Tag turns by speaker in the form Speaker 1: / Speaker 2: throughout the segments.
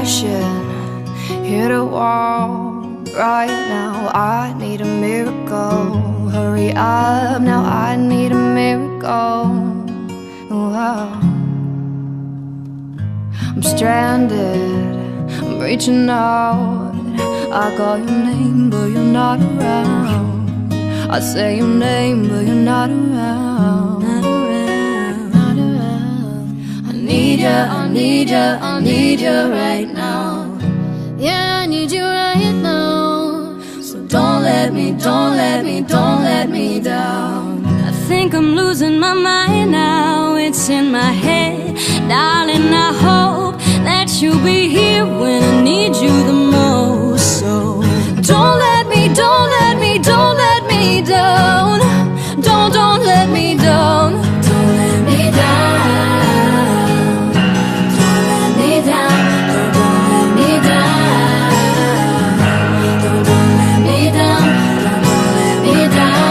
Speaker 1: crashing, hit a wall. Right now I need a miracle. Hurry up, now I need a miracle. Whoa. I'm stranded, I'm reaching out. I call your name but you're not around. I say your name but you're not around. Not around, not around. I need you, I need you, I need you right now. Yeah, I need you right now. So don't let me, don't let me, don't let me down.
Speaker 2: I think I'm losing my mind now. It's in my head, darling, I hope that you'll be here when I need you the most. So don't let me, don't let me, don't let me down. Don't let me down. Don't let me down. Don't let me down. Don't let me down. Don't let me down. Don't let me down.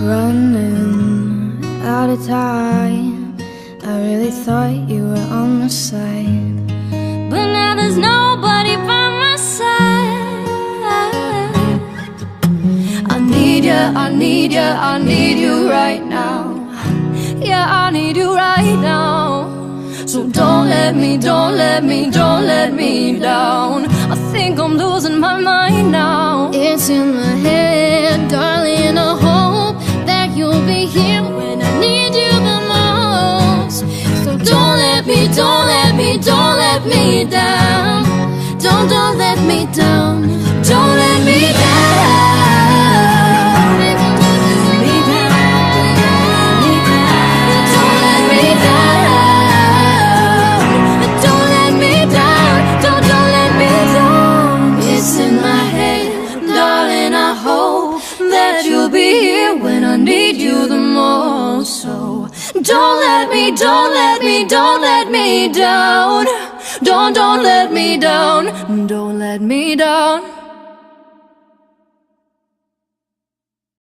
Speaker 1: Running out of time. I really thought you were on my side,
Speaker 2: but now there's nobody by my side.
Speaker 1: I need you, I need you, I need you right now. Yeah, I need you right now. So don't let me, don't let me, don't let me down. I think I'm losing my mind now.
Speaker 2: It's in my head, darling, I hope that you'll be here when I need you the most. So don't let me, don't let me, don't let me down. Don't let me down. Don't let me down.
Speaker 1: Need you the most. So don't let me, don't let me, don't let me down. Don't let me down. Don't let me down.